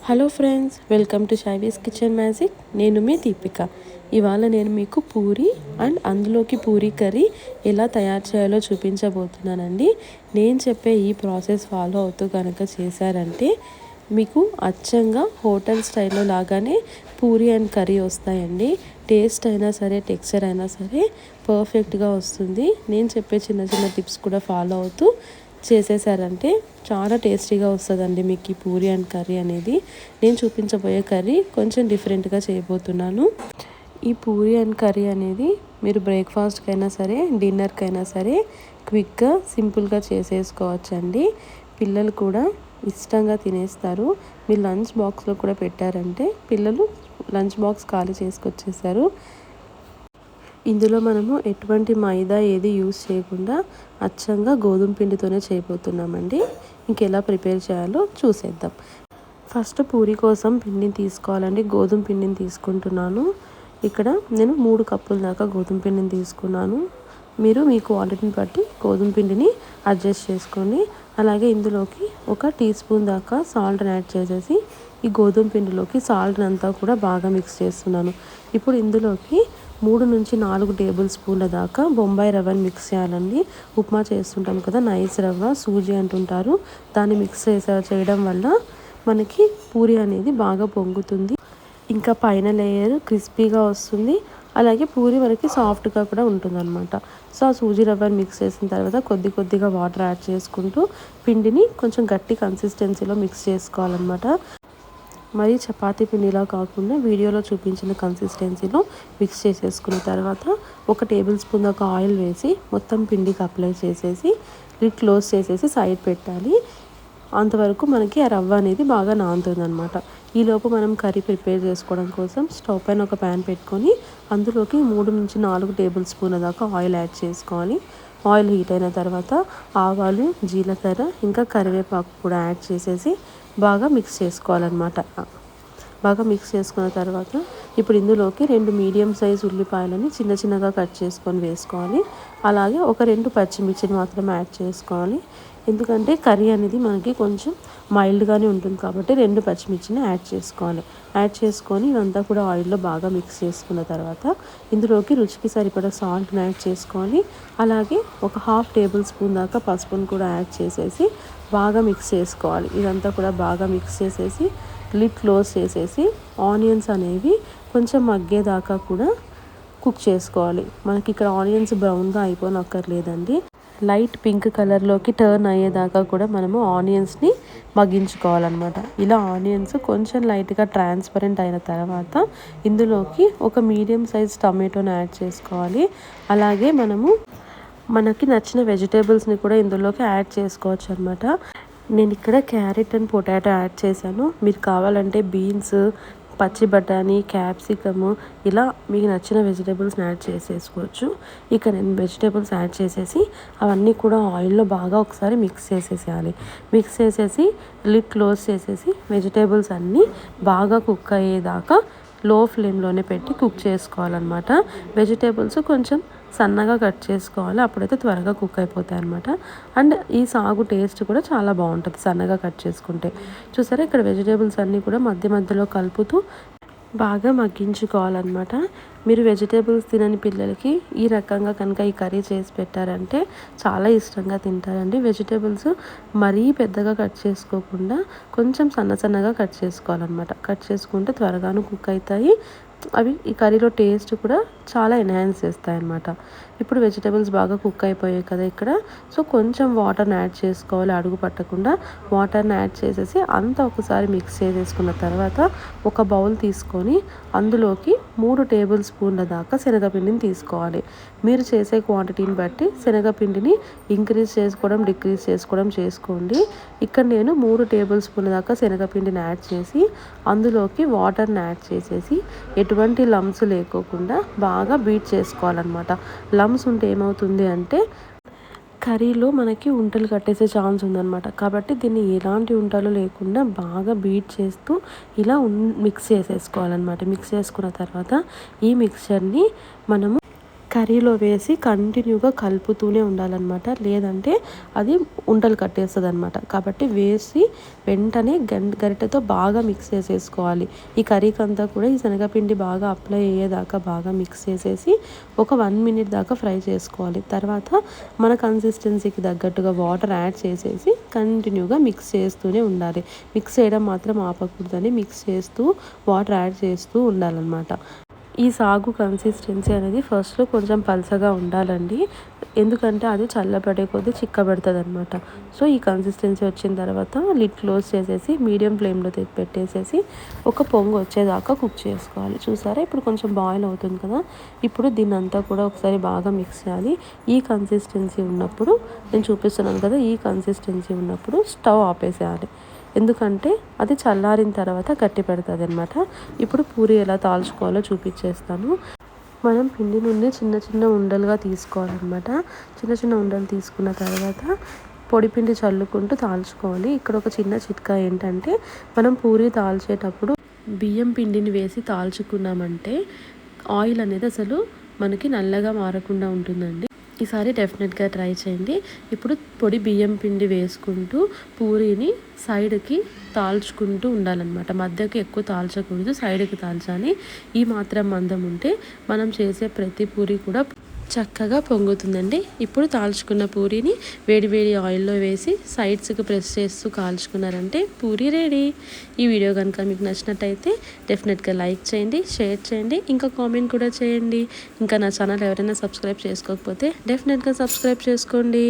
Hello friends, welcome to Shaivi's kitchen magic. నేను మీ దీపిక. ఇవాళ నేను మీకు పూరి అండ్ అందులోకి పూరి కర్రీ ఎలా తయారు చేయాలో చూపించబోతున్నానండి. నేను చెప్పే ఈ ప్రాసెస్ ఫాలో అవుతూ కనుక చేశారంటే మీకు అచ్చంగా హోటల్ స్టైల్లో లాగానే పూరి అండ్ కర్రీ వస్తాయండి. టేస్ట్ అయినా సరే, టెక్స్చర్ అయినా సరే పర్ఫెక్ట్గా వస్తుంది. నేను చెప్పే చిన్న చిన్న టిప్స్ కూడా ఫాలో అవుతూ చేసేసారంటే చాలా టేస్టీగా వస్తుందండి మీకు ఈ పూరి అండ్ కర్రీ అనేది. నేను చూపించబోయే కర్రీ కొంచెం డిఫరెంట్గా చేయబోతున్నాను. ఈ పూరి అండ్ కర్రీ అనేది మీరు బ్రేక్ఫాస్ట్కి అయినా సరే, డిన్నర్కి అయినా సరే క్విక్గా సింపుల్గా చేసేసుకోవచ్చండి. పిల్లలు కూడా ఇష్టంగా తినేస్తారు. మీరు లంచ్ బాక్స్లో కూడా పెట్టారంటే పిల్లలు లంచ్ బాక్స్ ఖాళీ చేసుకొచ్చేసారు. ఇందులో మనము ఎటువంటి మైదా ఏది యూస్ చేయకుండా అచ్చంగా గోధుమ పిండితోనే చేయబోతున్నామండి. ఇంకెలా ప్రిపేర్ చేయాలో చూసేద్దాం. ఫస్ట్ పూరి కోసం పిండిని తీసుకోవాలండి. గోధుమ పిండిని తీసుకుంటున్నాను. ఇక్కడ నేను 3 కప్పుల దాకా గోధుమ పిండిని తీసుకున్నాను. మీరు మీ క్వాంటిటీని బట్టి గోధుమ పిండిని అడ్జస్ట్ చేసుకోండి. అలాగే ఇందులోకి 1 టీ స్పూన్ దాకా సాల్ట్ని యాడ్ చేసేసి ఈ గోధుమ పిండిలోకి సాల్ట్ని అంతా కూడా బాగా మిక్స్ చేస్తున్నాను. ఇప్పుడు ఇందులోకి 3 నుంచి 4 టేబుల్ స్పూన్ల దాకా బొంబాయి రవ్వని మిక్స్ చేయాలండి. ఉప్మా చేస్తుంటాం కదా, నైస్ రవ్వ, సూజీ అంటుంటారు. దాన్ని మిక్స్ చేయడం వల్ల మనకి పూరి అనేది బాగా పొంగుతుంది. ఇంకా పైన లేయర్ క్రిస్పీగా వస్తుంది. అలాగే పూరి మనకి సాఫ్ట్గా కూడా ఉంటుందన్నమాట. సో ఆ సూజీ రవ్వని మిక్స్ చేసిన తర్వాత కొద్దిగా వాటర్ యాడ్ చేసుకుంటూ పిండిని కొంచెం గట్టి కన్సిస్టెన్సీలో మిక్స్ చేసుకోవాలన్నమాట. మరి చపాతీ పిండిలా కాకుండా వీడియోలో చూపించిన కన్సిస్టెన్సీలో మిక్స్ చేసేసుకున్న తర్వాత 1 టేబుల్ స్పూన్ దాకా ఆయిల్ వేసి మొత్తం పిండికి అప్లై చేసేసి లిడ్ క్లోజ్ చేసేసి సైడ్ పెట్టాలి. అంతవరకు మనకి ఆ రవ్వ అనేది బాగా నానుతుంది అనమాట. ఈలోపు మనం కర్రీ ప్రిపేర్ చేసుకోవడం కోసం స్టవ్ పైన ఒక ప్యాన్ పెట్టుకొని అందులోకి 3 నుంచి 4 టేబుల్ స్పూన్ల దాకా ఆయిల్ యాడ్ చేసుకోవాలి. ఆయిల్ హీట్ అయిన తర్వాత ఆవాలు, జీలకర్ర ఇంకా కరివేపాకు కూడా యాడ్ చేసేసి బాగా మిక్స్ చేసుకోవాలన్నమాట. బాగా మిక్స్ చేసుకున్న తర్వాత ఇప్పుడు ఇందులోకి 2 మీడియం సైజ్ ఉల్లిపాయలని చిన్నగా కట్ చేసుకొని వేసుకోవాలి. అలాగే 2 పచ్చిమిర్చిని మాత్రం యాడ్ చేసుకోవాలి. ఎందుకంటే కర్రీ అనేది మనకి కొంచెం మైల్డ్గానే ఉంటుంది కాబట్టి 2 పచ్చిమిర్చిని యాడ్ చేసుకోవాలి. యాడ్ చేసుకొని ఇదంతా కూడా ఆయిల్లో బాగా మిక్స్ చేసుకున్న తర్వాత ఇందులోకి రుచికి సరిపడా సాల్ట్ని యాడ్ చేసుకోవాలి. అలాగే 1/2 టేబుల్ స్పూన్ దాకా పసుపును కూడా యాడ్ చేసేసి బాగా మిక్స్ చేసుకోవాలి. ఇదంతా కూడా బాగా మిక్స్ చేసేసి లిడ్ క్లోజ్ చేసేసి ఆనియన్స్ అనేవి కొంచెం మగ్గేదాకా కూడా కుక్ చేసుకోవాలి. మనకి ఇక్కడ ఆనియన్స్ బ్రౌన్గా అయిపోనక్కర్లేదండి. లైట్ పింక్ కలర్లోకి టర్న్ అయ్యేదాకా కూడా మనము ఆనియన్స్ని మగ్గించుకోవాలన్నమాట. ఇలా ఆనియన్స్ కొంచెం లైట్గా ట్రాన్స్పరెంట్ అయిన తర్వాత ఇందులోకి 1 మీడియం సైజ్ టమాటోని యాడ్ చేసుకోవాలి. అలాగే మనకి నచ్చిన వెజిటేబుల్స్ని కూడా ఇందులోకి యాడ్ చేసుకోవచ్చు అనమాట. నేను ఇక్కడ క్యారెట్ అండ్ పొటాటో యాడ్ చేశాను. మీరు కావాలంటే బీన్స్, పచ్చి బఠానీ, క్యాప్సికము ఇలా మీకు నచ్చిన వెజిటేబుల్స్ని యాడ్ చేసేసుకోవచ్చు. ఇక నేను వెజిటేబుల్స్ యాడ్ చేసేసి అవన్నీ కూడా ఆయిల్లో బాగా ఒకసారి మిక్స్ చేసేసేయాలి. మిక్స్ చేసేసి లిడ్ క్లోజ్ చేసేసి వెజిటేబుల్స్ అన్నీ బాగా కుక్ అయ్యేదాకా లో ఫ్లేమ్లోనే పెట్టి కుక్ చేసుకోవాలన్నమాట. వెజిటేబుల్స్ కొంచెం సన్నగా కట్ చేసుకోవాలి. అప్పుడైతే త్వరగా కుక్ అయిపోతాయి అనమాట. అండ్ ఈ సాగు టేస్ట్ కూడా చాలా బాగుంటుంది సన్నగా కట్ చేసుకుంటే. చూసారా, ఇక్కడ వెజిటేబుల్స్ అన్నీ కూడా మధ్యలో కలుపుతూ బాగా మగ్గించుకోవాలన్నమాట. మీరు వెజిటేబుల్స్ తినని పిల్లలకి ఈ రకంగా కనుక ఈ కర్రీ చేసి పెట్టారంటే చాలా ఇష్టంగా తింటారండి. వెజిటేబుల్స్ మరీ పెద్దగా కట్ చేసుకోకుండా కొంచెం సన్నగా కట్ చేసుకోవాలన్నమాట. కట్ చేసుకుంటే త్వరగాను కుక్ అవుతాయి. అవి ఈ కర్రీలో టేస్ట్ కూడా చాలా ఎన్హాన్స్ చేస్తాయి అన్నమాట. ఇప్పుడు వెజిటేబుల్స్ బాగా కుక్ అయిపోయాయి కదా ఇక్కడ. సో కొంచెం వాటర్ని యాడ్ చేసుకోవాలి, అడుగు పట్టకుండా వాటర్ని యాడ్ చేసేసి అంతా ఒకసారి మిక్స్ చేసేసుకున్న తర్వాత ఒక బౌల్ తీసుకొని అందులోకి 3 టేబుల్ స్పూన్ల దాకా శనగపిండిని తీసుకోవాలి. మీరు చేసే క్వాంటిటీని బట్టి శనగపిండిని ఇంక్రీజ్ చేసుకోవడం, డిక్రీజ్ చేసుకోండి. ఇక్కడ నేను 3 టేబుల్ స్పూన్ల దాకా శనగపిండిని యాడ్ చేసి అందులోకి వాటర్ని యాడ్ చేసేసి ఎటువంటి లమ్స్ లేకోకుండా బాగా బీట్ చేసుకోవాలన్నమాట. లమ్స్ ఉంటే ఏమవుతుంది అంటే కర్రీలో మనకి ఉంటలు కట్టేసే ఛాన్స్ ఉందన్నమాట. కాబట్టి దీన్ని ఎలాంటి ఉంటలు లేకుండా బాగా బీట్ చేస్తూ ఇలా మిక్స్ చేసేసుకోవాలన్నమాట. మిక్స్ చేసుకున్న తర్వాత ఈ మిక్చర్ని మనము కర్రీలో వేసి కంటిన్యూగా కలుపుతూనే ఉండాలన్నమాట. లేదంటే అది ఉండలు కట్టేస్తుంది అనమాట. కాబట్టి వేసి వెంటనే గరిటెతో బాగా మిక్స్ చేసేసుకోవాలి. ఈ కర్రీకి అంతా కూడా ఈ శనగపిండి బాగా అప్లై అయ్యేదాకా బాగా మిక్స్ చేసేసి ఒక 1 మినిట్ దాకా ఫ్రై చేసుకోవాలి. తర్వాత మన కన్సిస్టెన్సీకి తగ్గట్టుగా వాటర్ యాడ్ చేసేసి కంటిన్యూగా మిక్స్ చేస్తూనే ఉండాలి. మిక్స్ చేయడం మాత్రం ఆపకూడదని మిక్స్ చేస్తూ వాటర్ యాడ్ చేస్తూ ఉండాలన్నమాట. ఈ సాగు కన్సిస్టెన్సీ అనేది ఫస్ట్లో కొంచెం పలసగా ఉండాలండి. ఎందుకంటే అది చల్లబడే కొద్దీ చిక్కబడుతుంది అనమాట. సో ఈ కన్సిస్టెన్సీ వచ్చిన తర్వాత లిడ్ క్లోజ్ చేసేసి మీడియం ఫ్లేమ్లో పెట్టేసేసి ఒక పొంగు వచ్చేదాకా కుక్ చేసుకోవాలి. చూసారా, ఇప్పుడు కొంచెం బాయిల్ అవుతుంది కదా. ఇప్పుడు దీన్ని అంతా కూడా ఒకసారి బాగా మిక్స్ చేయాలి. ఈ కన్సిస్టెన్సీ ఉన్నప్పుడు నేను చూపిస్తున్నాను కదా, ఈ కన్సిస్టెన్సీ ఉన్నప్పుడు స్టవ్ ఆపేసేయాలి. ఎందుకంటే అది చల్లారిన తర్వాత గట్టి పెడుతుంది అనమాట. ఇప్పుడు పూరి ఎలా తాల్చుకోవాలో చూపించేస్తాను. మనం పిండి నుండి చిన్న చిన్న ఉండలుగా తీసుకోవాలన్నమాట. చిన్న చిన్న ఉండలు తీసుకున్న తర్వాత పొడిపిండి చల్లుకుంటూ తాల్చుకోవాలి. ఇక్కడ ఒక చిన్న చిట్కా ఏంటంటే, మనం పూరి తాల్చేటప్పుడు బియ్యం పిండిని వేసి తాల్చుకున్నామంటే ఆయిల్ అనేది అసలు మనకి నల్లగా మారకుండా ఉంటుందండి. ఈసారి డెఫినెట్గా ట్రై చేయండి. ఇప్పుడు పొడి బియ్యం పిండి వేసుకుంటూ పూరీని సైడ్కి తాల్చుకుంటూ ఉండాలన్నమాట. మధ్యకి ఎక్కువ తాల్చకూడదు, సైడ్కి తాల్చాలి. ఈ మాత్రం మందం ఉంటే మనం చేసే ప్రతి పూరి కూడా చక్కగా పొంగుతుందండి. ఇప్పుడు తాల్చుకున్న పూరీని వేడి వేడి ఆయిల్లో వేసి సైడ్స్కి ప్రెస్ చేస్తూ కాల్చుకున్నారంటే పూరీ రెడీ. ఈ వీడియో కనుక మీకు నచ్చినట్టయితే డెఫినెట్గా లైక్ చేయండి, షేర్ చేయండి, ఇంకా కామెంట్ కూడా చేయండి. ఇంకా నా ఛానల్ ఎవరైనా సబ్స్క్రైబ్ చేసుకోకపోతే డెఫినెట్గా సబ్స్క్రైబ్ చేసుకోండి.